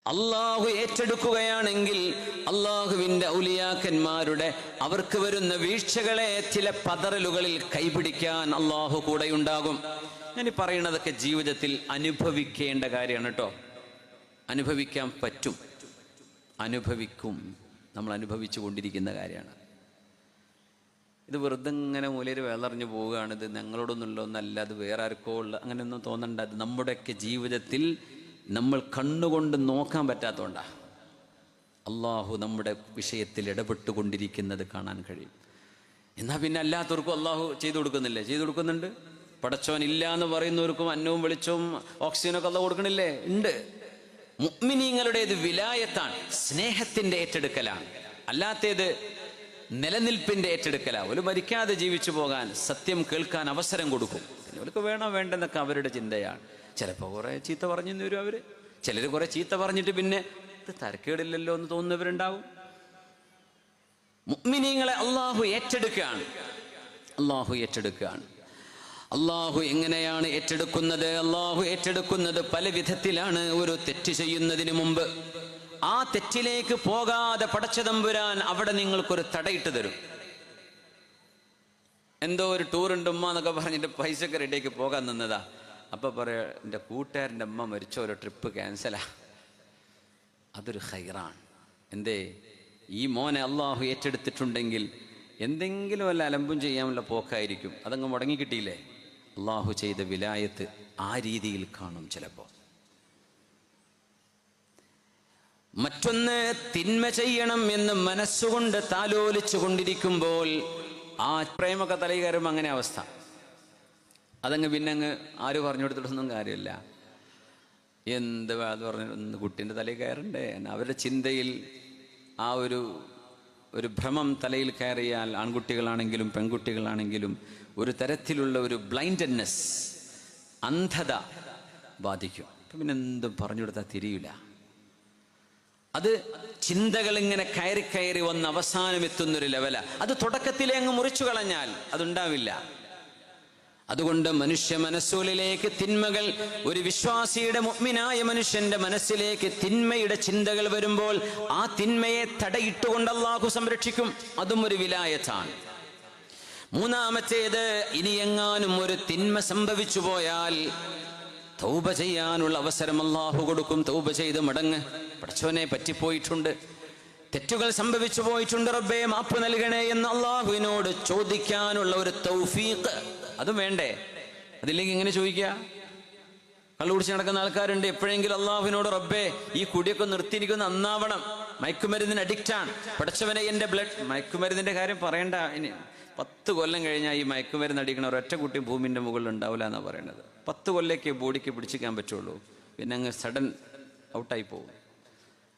അള്ളാഹു ഏറ്റെടുക്കുകയാണെങ്കിൽ അള്ളാഹുവിന്റെ ഔലിയാക്കന്മാരുടെ അവർക്ക് വരുന്ന വീഴ്ചകളെ ചില പതറലുകളിൽ കൈപിടിക്കാൻ അള്ളാഹു കൂടെയുണ്ടാകും. ഞാൻ പറയുന്നതൊക്കെ ജീവിതത്തിൽ അനുഭവിക്കേണ്ട കാര്യമാണ് കേട്ടോ. അനുഭവിക്കാൻ പറ്റും, അനുഭവിക്കും, നമ്മൾ അനുഭവിച്ചു കൊണ്ടിരിക്കുന്ന കാര്യമാണ്. ഇത് വെറുതെ ഇങ്ങനെ മൂലയിൽ വേളറിഞ്ഞു പോവുകയാണ്, ഇത് ഞങ്ങളോടൊന്നുള്ള ഒന്നല്ല, അത് വേറെ ആർക്കോ ഉള്ള അങ്ങനെയൊന്നും തോന്നണ്ട. അത് നമ്മുടെയൊക്കെ ജീവിതത്തിൽ നമ്മൾ കണ്ണുകൊണ്ട് നോക്കാൻ പറ്റാത്തതുകൊണ്ടാണ് അള്ളാഹു നമ്മുടെ വിഷയത്തിൽ ഇടപെട്ടുകൊണ്ടിരിക്കുന്നത് കാണാൻ കഴിയും. എന്നാൽ പിന്നെ അല്ലാത്തവർക്കും അള്ളാഹു ചെയ്തു കൊടുക്കുന്നില്ലേ? ചെയ്തു കൊടുക്കുന്നുണ്ട്. പടച്ചോൻ ഇല്ല എന്ന് പറയുന്നവർക്കും അന്നവും വെളിച്ചവും ഓക്സിജനൊക്കെ അള്ളാഹു കൊടുക്കണില്ലേ? ഉണ്ട്. മുഅ്മിനീങ്ങളുടേത് വിലായത്താണ്, സ്നേഹത്തിൻ്റെ ഏറ്റെടുക്കലാണ്. അല്ലാത്തേത് നിലനിൽപ്പിൻ്റെ ഏറ്റെടുക്കലാണ്. ഒരു മരിക്കാതെ ജീവിച്ചു പോകാൻ, സത്യം കേൾക്കാൻ അവസരം കൊടുക്കും. അവർക്ക് വേണോ വേണ്ടെന്നൊക്കെ അവരുടെ ചിന്തയാണ്. ചിലപ്പോൾ കുറേ ചീത്ത പറഞ്ഞു വരും അവർ. ചിലർ കുറേ ചീത്ത പറഞ്ഞിട്ട് പിന്നെ ഇത് തരക്കേടില്ലല്ലോ എന്ന് തോന്നുന്നവരുണ്ടാവും. മുഅ്മിനീങ്ങളെ അള്ളാഹു ഏറ്റെടുക്കുകയാണ്. അള്ളാഹു ഏറ്റെടുക്കുകയാണ്. അള്ളാഹു എങ്ങനെയാണ് ഏറ്റെടുക്കുന്നത്? അള്ളാഹു ഏറ്റെടുക്കുന്നത് പല വിധത്തിലാണ്. ഒരു തെറ്റ് ചെയ്യുന്നതിന് മുമ്പ് ആ തെറ്റിലേക്ക് പോകാതെ പടച്ചതമ്പുരാൻ അവിടെ നിങ്ങൾക്കൊരു തടയിട്ട് തരും. എന്തോ ഒരു ടൂറുണ്ട് ഉമ്മ എന്നൊക്കെ പറഞ്ഞിട്ട് പൈസക്ക് റെഡിയാക്കി പോകാൻ നിന്നതാ. അപ്പം പറയാ, എൻ്റെ കൂട്ടുകാരൻ്റെ അമ്മ മരിച്ച ഒരു ട്രിപ്പ് ക്യാൻസലാ. അതൊരു ഖൈറാണ്. എന്തേ? ഈ മോനെ അള്ളാഹു ഏറ്റെടുത്തിട്ടുണ്ടെങ്കിൽ എന്തെങ്കിലും വല്ല അലമ്പും ചെയ്യാനുള്ള പോക്കായിരിക്കും. അതങ്ങ് മുടങ്ങി കിട്ടിയില്ലേ? അള്ളാഹു ചെയ്ത വിലായത്ത് ആ രീതിയിൽ കാണും ചിലപ്പോൾ. മറ്റൊന്ന്, തിന്മ ചെയ്യണം എന്ന് മനസ്സുകൊണ്ട് താലോലിച്ചു കൊണ്ടിരിക്കുമ്പോൾ ആ പ്രേമൊക്കെ തലയിൽ കയറുമ്പോൾ അങ്ങനെ അവസ്ഥ. അതങ്ങ് പിന്നെ അങ്ങ് ആര് പറഞ്ഞു കൊടുത്തിട്ടൊന്നും കാര്യമില്ല. എന്ത് അത് പറഞ്ഞു കുട്ടീൻ്റെ തലയിൽ കയറണ്ടേ? അവരുടെ ചിന്തയിൽ ആ ഒരു ഭ്രമം തലയിൽ കയറിയാൽ ആൺകുട്ടികളാണെങ്കിലും പെൺകുട്ടികളാണെങ്കിലും ഒരു തരത്തിലുള്ള ഒരു ബ്ലൈൻഡ്നെസ്, അന്ധത ബാധിക്കും. അപ്പം പിന്നെ എന്തും പറഞ്ഞു കൊടുത്താൽ തിരിയില്ല. അത് ചിന്തകൾ ഇങ്ങനെ കയറി കയറി വന്ന് അവസാനം എത്തുന്നൊരു ലെവലാണ്. അത് തുടക്കത്തിലെ അങ്ങ് മുറിച്ചു കളഞ്ഞാൽ അതുണ്ടാവില്ല. അതുകൊണ്ട് മനുഷ്യ മനസ്സുകളിലേക്ക് തിന്മകൾ, ഒരു വിശ്വാസിയുടെ മുഅ്മിനായ മനുഷ്യന്റെ മനസ്സിലേക്ക് തിന്മയുടെ ചിന്തകൾ വരുമ്പോൾ ആ തിന്മയെ തടയിട്ടുകൊണ്ട് അല്ലാഹു സംരക്ഷിക്കും. അതും ഒരു വിലായത്താണ്. മൂന്നാമത്തേത്, ഇനി എങ്ങാനും ഒരു തിന്മ സംഭവിച്ചു പോയാൽ തൗബ ചെയ്യാനുള്ള അവസരം അല്ലാഹു കൊടുക്കും. തൗബ ചെയ്ത് മടങ്ങ്, പടച്ചോനെ പറ്റിപ്പോയിട്ടുണ്ട്, തെറ്റുകൾ സംഭവിച്ചു പോയിട്ടുണ്ട്, റബ്ബേ മാപ്പ് നൽകണേ എന്ന് അല്ലാഹുവിനോട് ചോദിക്കാനുള്ള ഒരു തൗഫീഖ് അതും വേണ്ടേ? അതില്ലെങ്കിൽ ഇങ്ങനെ ചോദിക്കുക. കള്ളു കുടിച്ച് നടക്കുന്ന ആൾക്കാരുണ്ട്. എപ്പോഴെങ്കിലും അള്ളാഹുവിനോട്, റബ്ബേ ഈ കുടിയൊക്കെ നിർത്തിയിരിക്കുന്ന നന്നാവണം, മയക്കുമരുന്നിന് അഡിക്റ്റാണ്, പടച്ചവനെ എൻ്റെ ബ്ലഡ്. മയക്കുമരുന്നിൻ്റെ കാര്യം പറയണ്ട. ഇനി 10 കൊല്ലം കഴിഞ്ഞാൽ ഈ മയക്കുമരുന്ന് അടിക്കണ ഒരൊറ്റ കുട്ടി ഭൂമിൻ്റെ മുകളിൽ ഉണ്ടാവില്ല എന്നാണ് പറയുന്നത്. 10 കൊല്ലಕ್ಕೆ ബോഡിക്ക് പിടിച്ചിക്കാൻ പറ്റുള്ളൂ. പിന്നെ അങ്ങ് സഡൻ ഔട്ടായി പോകും.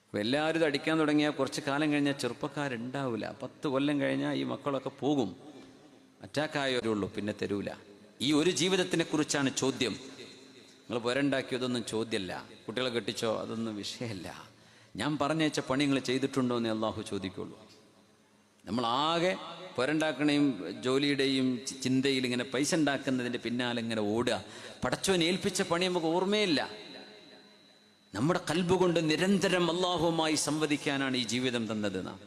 അപ്പോൾ എല്ലാവരും ഇത് അടിക്കാൻ തുടങ്ങിയാൽ കുറച്ച് കാലം കഴിഞ്ഞാൽ ചെറുപ്പക്കാരുണ്ടാവില്ല. 10 കൊല്ലം കഴിഞ്ഞാൽ ഈ മക്കളൊക്കെ പോകും. അറ്റാക്കായവരുള്ളൂ, പിന്നെ തരൂല. ഈ ഒരു ജീവിതത്തിനെ കുറിച്ചാണ് ചോദ്യം. നിങ്ങൾ പുരണ്ടാക്കിയതൊന്നും ചോദ്യമല്ല. കുട്ടികളെ കെട്ടിച്ചോ, അതൊന്നും വിഷയമല്ല. ഞാൻ പറഞ്ഞയച്ച പണി നിങ്ങൾ ചെയ്തിട്ടുണ്ടോ എന്ന് അള്ളാഹു ചോദിക്കുള്ളൂ. നമ്മളാകെ പുരണ്ടാക്കണേയും ജോലിയുടെയും ചിന്തയിൽ ഇങ്ങനെ പൈസ ഉണ്ടാക്കുന്നതിൻ്റെ പിന്നാലെ ഇങ്ങനെ ഓടുക. പടച്ചോൻ ഏൽപ്പിച്ച പണി നമുക്ക് ഓർമ്മയില്ല. നമ്മുടെ കൽബ് കൊണ്ട് നിരന്തരം അള്ളാഹുവുമായി സംവദിക്കാനാണ് ഈ ജീവിതം തന്നത്. നാം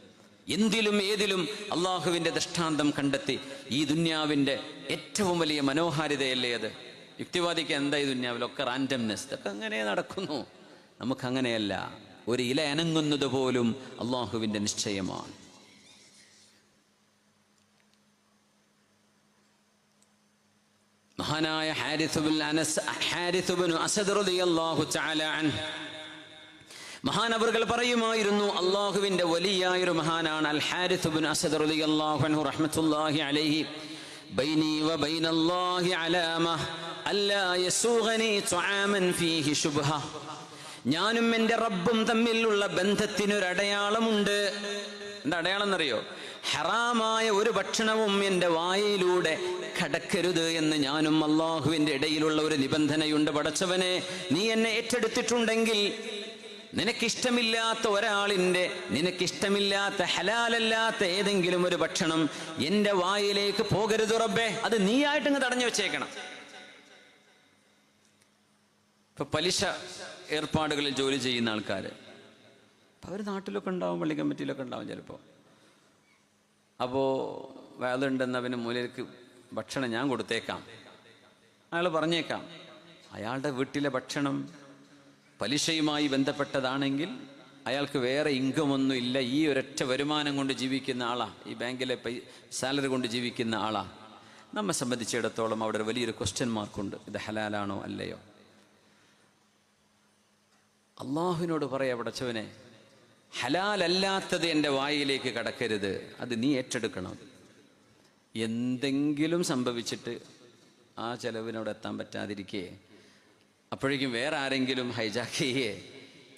എന്തിലും ഏതിലും അള്ളാഹുവിൻ്റെ ദൃഷ്ടാന്തം കണ്ടെത്തി. ഈ ദുന്യാവിൻ്റെ ഏറ്റവും വലിയ മനോഹാരിതയല്ലേ അത്? യുക്തിവാദിക്ക് എന്താ ഈ ദുന്യാവിലൊക്കെ റാൻഡംനെസ്, ഇതൊക്കെ അങ്ങനെ നടക്കുന്നു. നമുക്കങ്ങനെയല്ല. ഒരു ഇല അനങ്ങുന്നത് പോലും അള്ളാഹുവിൻ്റെ നിശ്ചയമാണ്. മഹാനായ ഹാരിസ് ഇബ്നു അസദ് റളിയല്ലാഹു തആല അൻഹു മഹാനവറുകൾ പറയുമായിരുന്നു, അള്ളാഹുവിൻ്റെ വലിയായൊരു മഹാനാണ് അൽ ഹാരിസ് ഇബ്നു അസദ് റളിയല്ലാഹു അൻഹു റഹ്മത്തുള്ളാഹി അലൈഹി. ബൈനി വ ബൈനല്ലാഹി അലാമ അല്ലാ യസൂഗനി തുആമൻ ഫീഹി ശുബ്ഹ. ഞാനും എൻ്റെ റബ്ബും തമ്മിലുള്ള ബന്ധത്തിനൊരടയാളമുണ്ട്. എന്താ അടയാളം എന്നറിയോ? ഹറാമായ ഒരു ഭക്ഷണവും എൻ്റെ വായയിലൂടെ കടക്കരുത് എന്ന് ഞാനും അള്ളാഹുവിൻ്റെ ഇടയിലുള്ള ഒരു നിബന്ധനയുണ്ട്. പടച്ചവനെ, നീ എന്നെ ഏറ്റെടുത്തിട്ടുണ്ടെങ്കിൽ നിനക്കിഷ്ടമില്ലാത്ത ഒരാളിൻ്റെ, നിനക്കിഷ്ടമില്ലാത്ത ഹലാലല്ലാത്ത ഏതെങ്കിലും ഒരു ഭക്ഷണം എൻ്റെ വായിലേക്ക് പോകരുത് റബ്ബേ. അത് നീയായിട്ടിങ്ങ് തടഞ്ഞു വെച്ചേക്കണം. ഇപ്പൊ പലിശ ഏർപ്പാടുകളിൽ ജോലി ചെയ്യുന്ന ആൾക്കാർ അപ്പോൾ അവർ നാട്ടിലൊക്കെ ഉണ്ടാവും, പള്ളി കമ്മിറ്റിയിലൊക്കെ ഉണ്ടാവും ചിലപ്പോൾ. അപ്പോൾ വേലുണ്ടെന്ന് അവന് മൂലയ്ക്ക് ഭക്ഷണം ഞാൻ കൊടുത്തേക്കാം, അയാൾ പറഞ്ഞേക്കാം. അയാളുടെ വീട്ടിലെ ഭക്ഷണം പലിശയുമായി ബന്ധപ്പെട്ടതാണെങ്കിൽ അയാൾക്ക് വേറെ ഇൻകമൊന്നും ഇല്ല, ഈ ഒരൊറ്റ വരുമാനം കൊണ്ട് ജീവിക്കുന്ന ആളാണ്, ഈ ബാങ്കിലെ സാലറി കൊണ്ട് ജീവിക്കുന്ന ആളാണ്. നമ്മെ സംബന്ധിച്ചിടത്തോളം അവിടെ വലിയൊരു ക്വസ്റ്റ്യൻ മാർക്കുണ്ട്, ഇത് ഹലാലാണോ അല്ലയോ. അള്ളാഹുവിനോട് പറയാ, പടച്ചവനെ ഹലാലല്ലാത്തത് എൻ്റെ വായിലേക്ക് കടക്കരുത്, അത് നീ ഏറ്റെടുക്കണം. എന്തെങ്കിലും സംഭവിച്ചിട്ട് ആ ചെലവിനോട് എത്താൻ പറ്റാതിരിക്കേ, അപ്പോഴേക്കും വേറെ ആരെങ്കിലും ഹൈജാക്ക് ചെയ്യേ,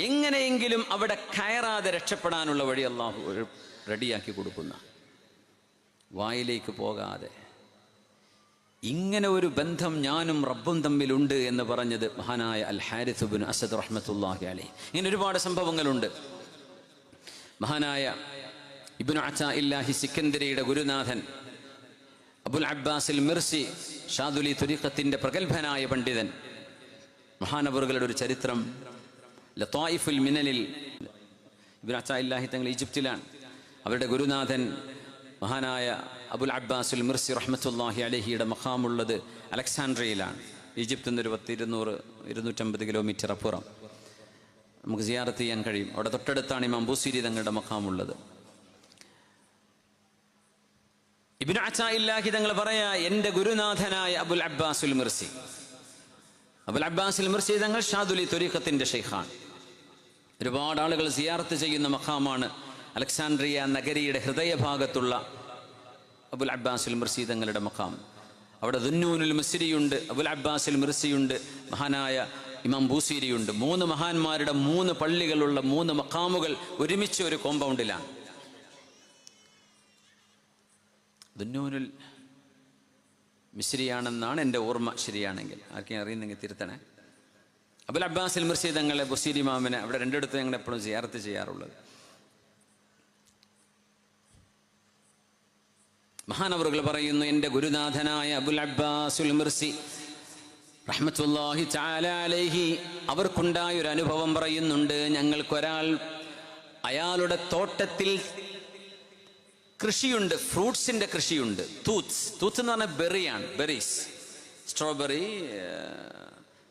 എങ്ങനെയെങ്കിലും അവിടെ കയറാതെ രക്ഷപ്പെടാനുള്ള വഴി അള്ളാഹു റെഡിയാക്കി കൊടുക്കുന്ന, വായിലേക്ക് പോകാതെ. ഇങ്ങനെ ഒരു ബന്ധം ഞാനും റബ്ബും തമ്മിലുണ്ട് എന്ന് പറഞ്ഞത് മഹാനായ അൽ ഹാരിസ് ഇബ്നു അസദ് റഹ്മത്തുള്ളാഹി അലൈഹി. ഇങ്ങനെ ഒരുപാട് സംഭവങ്ങളുണ്ട്. മഹാനായ ഇബ്നു അതാഇല്ലാഹി സിക്കന്ദരിയുടെ ഗുരുനാഥൻ അബുൽ അബ്ബാസിൽ മിർസി ഷാദുലി തുരീഖത്തിന്റെ പ്രഗത്ഭനായ പണ്ഡിതൻ, മഹാനവറുകളുടെ ഒരു ചരിത്രം ലതായിഫുൽ മിനലിൽ. ഇബ്നു അതാഇല്ലാഹി തങ്ങൾ ഈജിപ്തിലാണ്. അവരുടെ ഗുരുനാഥൻ മഹാനായ അബുൽ അബ്ബാസുൽ മിർസി റഹ്മത്തുള്ളാഹി അലൈഹിയുടെ മഖാമുള്ളത് അലക്സാൻഡ്രിയയിലാണ്. ഈജിപ്തിൽ നിന്ന് ഒരു 250 കിലോമീറ്റർ അപ്പുറം നമുക്ക് സിയാറത്ത് ചെയ്യാൻ കഴിയും. അവിടെ തൊട്ടടുത്താണ് ഇമാം ബൂസീരി തങ്ങളുടെ മഖാമുള്ളത്. ഇബ്നു അതാഇല്ലാഹി തങ്ങൾ പറയാ, എൻ്റെ ഗുരുനാഥനായ അബുൽ അബ്ബാസുൽ മിർസി, അബുൽ അബ്ബാസുൽ മിർസി തങ്ങൾ ഷാദുലി ത്വരീഖത്തിന്റെ ഷെയ്ഖാണ്. ഒരുപാട് ആളുകൾ സിയാറത്ത് ചെയ്യുന്ന മഖാമാണ് അലക്സാൻഡ്രിയ നഗരിയുടെ ഹൃദയഭാഗത്തുള്ള അബുൽ അബ്ബാസുൽ മിർസി തങ്ങളുടെ മഖാം. അവിടെ ദുന്നൂനുൽ മിസ്രിയുണ്ട്, അബുൽ അബ്ബാസുൽ മിർസിയുണ്ട്, മഹാനായ ഇമാം ബൂസീരിയുണ്ട്. 3 മഹാന്മാരുടെ 3 പള്ളികളുള്ള 3 മഖാമുകൾ ഒരുമിച്ച് ഒരു കോമ്പൗണ്ടിലാണ്. ദുന്നൂനുൽ മിസ്രിയാണെന്നാണ് എൻ്റെ ഓർമ്മ, ശരിയാണെങ്കിൽ ആർക്കെങ്കിലും അറിയുന്നെങ്കിൽ തിരുത്തണേ. അബുൽ അബ്ബാസുൽ മിർസി തങ്ങളെ ബുസീരി ഇമാമിനെ അവിടെ രണ്ടിടത്തും ഞങ്ങൾ എപ്പോഴും സിയാറത്ത് ചെയ്യാറുള്ളത്. മഹാനവറുകൾ പറയുന്നു, എൻ്റെ ഗുരുനാഥനായ അബുൽ അബ്ബാസുൽ മിർസി റഹ്മത്തുള്ളാഹി തആല അലൈഹി അവർക്കുണ്ടായ ഒരു അനുഭവം പറയുന്നുണ്ട്. ഞങ്ങൾക്കൊരാൾ അയാളുടെ തോട്ടത്തിൽ കൃഷിയുണ്ട്, ഫ്രൂട്ട്സിൻ്റെ കൃഷിയുണ്ട്. തൂത്ത് എന്ന് പറഞ്ഞാൽ ബെറിയാണ്, ബെറീസ്, സ്ട്രോബെറി,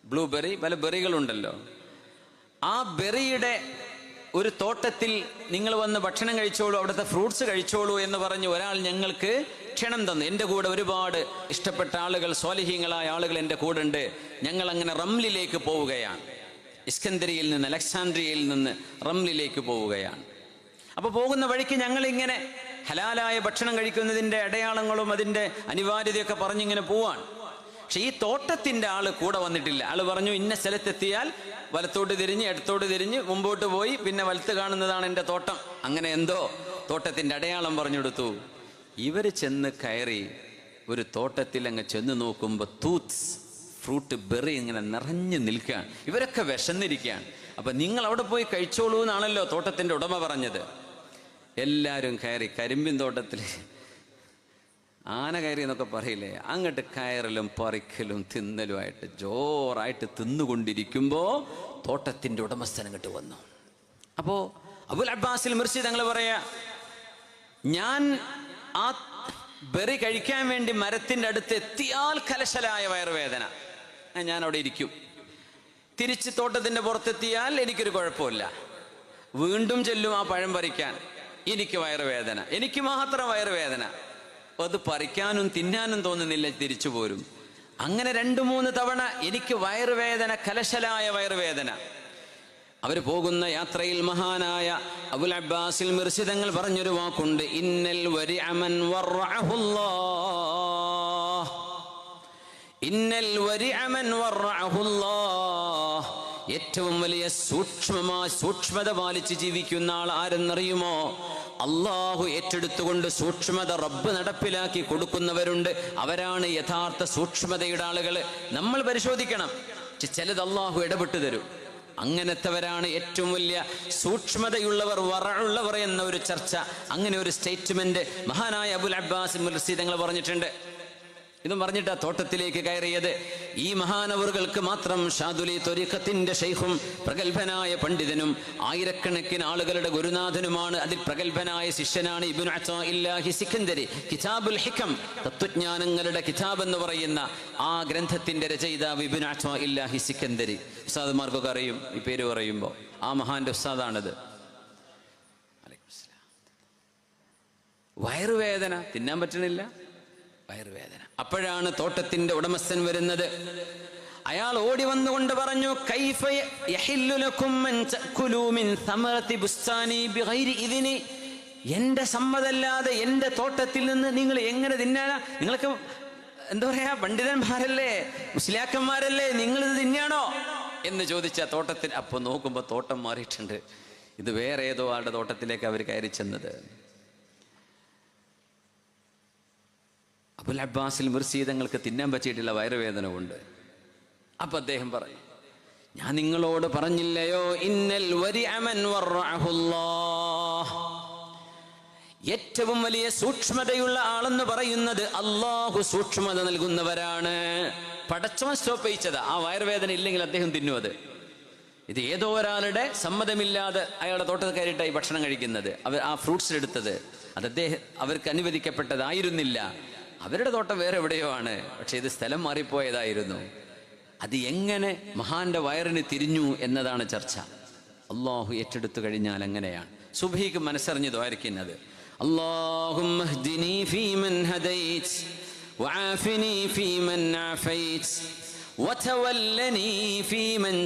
ബ്ലൂബെറി, പല ബെറികളുണ്ടല്ലോ. ആ ബെറിയുടെ ഒരു തോട്ടത്തിൽ നിങ്ങൾ വന്ന് ഭക്ഷണം കഴിച്ചോളൂ, അവിടുത്തെ ഫ്രൂട്ട്സ് കഴിച്ചോളൂ എന്ന് പറഞ്ഞ് ഒരാൾ ഞങ്ങൾക്ക് ക്ഷണം തന്നു. എൻ്റെ കൂടെ ഒരുപാട് ഇഷ്ടപ്പെട്ട ആളുകൾ, സ്വാലിഹീങ്ങളായ ആളുകൾ എൻ്റെ കൂടെ ഉണ്ട്. ഞങ്ങൾ അങ്ങനെ റംലിലേക്ക് പോവുകയാണ്. ഇസ്കന്ദരിയിൽ നിന്ന്, അലക്സാൻഡ്രിയയിൽ നിന്ന് റംലിലേക്ക് പോവുകയാണ്. അപ്പോൾ പോകുന്ന വഴിക്ക് ഞങ്ങളിങ്ങനെ ഹലാലായ ഭക്ഷണം കഴിക്കുന്നതിൻ്റെ അടയാളങ്ങളും അതിൻ്റെ അനിവാര്യതയൊക്കെ പറഞ്ഞിങ്ങനെ പോവാണ്. പക്ഷെ ഈ തോട്ടത്തിൻ്റെ ആള് കൂടെ വന്നിട്ടില്ല. ആള് പറഞ്ഞു, ഇന്ന സ്ഥലത്തെത്തിയാൽ വലത്തോട്ട് തിരിഞ്ഞ് ഇടത്തോട്ട് തിരിഞ്ഞ് മുമ്പോട്ട് പോയി പിന്നെ വലത്ത് കാണുന്നതാണ് എൻ്റെ തോട്ടം. അങ്ങനെ എന്തോ തോട്ടത്തിൻ്റെ അടയാളം പറഞ്ഞു കൊടുത്തു. ഇവർ ചെന്ന് കയറി ഒരു തോട്ടത്തിൽ അങ്ങ് ചെന്ന് നോക്കുമ്പോൾ തൂത്ത്സ്, ഫ്രൂട്ട്, ബെറി ഇങ്ങനെ നിറഞ്ഞു നിൽക്കുകയാണ്. ഇവരൊക്കെ വിശന്നിരിക്കുകയാണ്. അപ്പം നിങ്ങൾ അവിടെ പോയി കഴിച്ചോളൂ എന്നാണല്ലോ തോട്ടത്തിൻ്റെ ഉടമ പറഞ്ഞത്. എല്ലാവരും കയറി കരിമ്പിൻ തോട്ടത്തിൽ ആന കയറി എന്നൊക്കെ പറയില്ലേ, അങ്ങോട്ട് കയറലും പറിക്കലും തിന്നലുമായിട്ട് ജോറായിട്ട് തിന്നുകൊണ്ടിരിക്കുമ്പോൾ തോട്ടത്തിൻ്റെ ഉടമസ്ഥൻ അങ്ങോട്ട് വന്നു. അപ്പോൾ അബുൽ അബ്ബാസിൽ മിർസി തങ്ങൾ പറയാ, ഞാൻ ആ ബെറി കഴിക്കാൻ വേണ്ടി മരത്തിൻ്റെ അടുത്ത് എത്തിയാൽ കലശലായ വയറുവേദന, ഞാൻ അവിടെ ഇരിക്കും. തിരിച്ച് തോട്ടത്തിൻ്റെ പുറത്തെത്തിയാൽ എനിക്കൊരു കുഴപ്പമില്ല. വീണ്ടും ചെല്ലും ആ പഴം പറിക്കാൻ, എനിക്ക് വയറുവേദന, എനിക്ക് മാത്രം വയറുവേദന. അത് പറിക്കാനും തിന്നാനും തോന്നുന്നില്ല, തിരിച്ചു പോരും. അങ്ങനെ 2-3 തവണ എനിക്ക് വയറുവേദന, കലശലായ വയറുവേദന. അവർ പോകുന്ന യാത്രയിൽ മഹാനായ അബുൽ അബ്ബാസിൽ മിർസി തങ്ങൾ പറഞ്ഞൊരു വാക്കുണ്ട്, ഇന്നൽ വരിഅമൻ വറഅഹുല്ലാഹ്, ഇന്നൽ വരിഅമൻ വറഅഹുല്ലാഹ്. ഏറ്റവും വലിയ സൂക്ഷ്മത പാലിച്ച് ജീവിക്കുന്ന ആൾ ആരെന്നറിയുമോ? അള്ളാഹു ഏറ്റെടുത്തുകൊണ്ട് സൂക്ഷ്മത റബ്ബ് നടപ്പിലാക്കി കൊടുക്കുന്നവരുണ്ട്. അവരാണ് യഥാർത്ഥ സൂക്ഷ്മതയുടെ ആളുകൾ. നമ്മൾ പരിശോധിക്കണം. ചിലത് അള്ളാഹു ഇടപെട്ട് തരും. അങ്ങനത്തെവരാണ് ഏറ്റവും വലിയ സൂക്ഷ്മതയുള്ളവർ, വറഉള്ളവർ എന്ന ഒരു ചർച്ച, അങ്ങനെ ഒരു സ്റ്റേറ്റ്മെന്റ് മഹാനായ അബുൽ അബ്ബാസ് മിർസി തങ്ങൾ പറഞ്ഞിട്ടുണ്ട്. ഇതും പറഞ്ഞിട്ടാ തോട്ടത്തിലേക്ക് കയറിയത്. ഈ മഹാനവറുകൾക്ക് മാത്രം ഷാദുലി ത്വരീഖത്തിന്റെ ഷെയ്ഖും പ്രഗത്ഭനായ പണ്ഡിതനും ആയിരക്കണക്കിന് ആളുകളുടെ ഗുരുനാഥനുമാണ്. അതിൽ പ്രഗത്ഭനായ ശിഷ്യനാണ് ഇബ്നു അതാഇല്ലാഹി സിക്കന്ദരി. കിതാബുൽ ഹിക്കം, തത്വജ്ഞാനങ്ങളുടെ കിതാബ് എന്ന് പറയുന്ന ആ ഗ്രന്ഥത്തിന്റെ രചയിതാവ് ഇബ്നു അതാഇല്ലാഹി സിക്കന്ദരി. ഉസ്താദുമാർക്കൊക്കെ അറിയും ഈ പേര് പറയുമ്പോൾ. ആ മഹാന്റെ ഉസ്താദാണിത്. വയറുവേദന, തിന്നാൻ പറ്റണില്ല, വയറുവേദന. അപ്പോഴാണ് തോട്ടത്തിന്റെ ഉടമസ്ഥൻ വരുന്നത്. അയാൾ ഓടി വന്നുകൊണ്ട് പറഞ്ഞു, കൈഫ യഹില്ലു ലക്കും അൻ തഅകുലൂ മിൻ സമറതി ബുസ്താനി ബിഗൈരി ഇദ്നി, എന്റെ സമ്മതമല്ലാതെ എന്റെ തോട്ടത്തിൽ നിന്ന് നിങ്ങൾ എങ്ങനെ തിന്നാനാ? നിങ്ങൾക്ക് എന്താ പറയാ, പണ്ഡിതന്മാരല്ലേ, മുസ്ലിയാക്കന്മാരല്ലേ, നിങ്ങളിത് തിന്നാണോ എന്ന് ചോദിച്ച തോട്ടത്തിൽ. അപ്പൊ നോക്കുമ്പോ തോട്ടം മാറിയിട്ടുണ്ട്. ഇത് വേറെ ഏതോ ആളുടെ തോട്ടത്തിലേക്ക് അവർ കയറി ചെന്നത്. അബുൽ അബ്ബാസിൽ മിർസി തങ്ങൾക്ക് തിന്നാൻ പറ്റിയിട്ടില്ല, വയറുവേദന കൊണ്ട്. അപ്പൊ അദ്ദേഹം പറയും, ഞാൻ നിങ്ങളോട് പറഞ്ഞില്ലയോ, ഇന്നൽ വരിഅ മൻ വറഅഹുല്ലാഹ്, ഏറ്റവും വലിയ സൂക്ഷ്മതയുള്ള ആളെന്ന് പറയുന്നത് അള്ളാഹു സൂക്ഷ്മത നൽകുന്നവരാണ്. പടച്ചവൻ സ്റ്റോപ്പ് ചെയ്യിച്ചതാ. ആ വയറുവേദന ഇല്ലെങ്കിൽ അദ്ദേഹം തിന്നുവത്. ഇത് ഏതോ ഒരാളുടെ സമ്മതമില്ലാതെ അയാളുടെ തോട്ടത്തിൽ കയറിയിട്ടായി ഭക്ഷണം കഴിക്കുന്നത്. അവർ ആ ഫ്രൂട്ട്സ് എടുത്തത് അത് അവർക്ക് അനുവദിക്കപ്പെട്ടതായിരുന്നില്ല. അവരുടെ തോട്ടം വേറെ എവിടെയോ ആണ്, പക്ഷെ ഇത് സ്ഥലം മാറിപ്പോയതായിരുന്നു. അത് എങ്ങനെ മഹാന്റെ വയറിന് തിരിഞ്ഞു എന്നതാണ് ചർച്ച. അള്ളാഹു ഏറ്റെടുത്തു കഴിഞ്ഞാൽ അങ്ങനെയാണ്. സുബ്ഹിക്ക് മനസ്സറിഞ്ഞ് ദ്വാരക്കുന്നത്, അല്ലാഹുമ്മ ഹ്ദിനി ഫീമൻ ഹദൈത് വആഫിനി ഫീമൻ ആഫൈത് വതവല്ലനി ഫീമൻ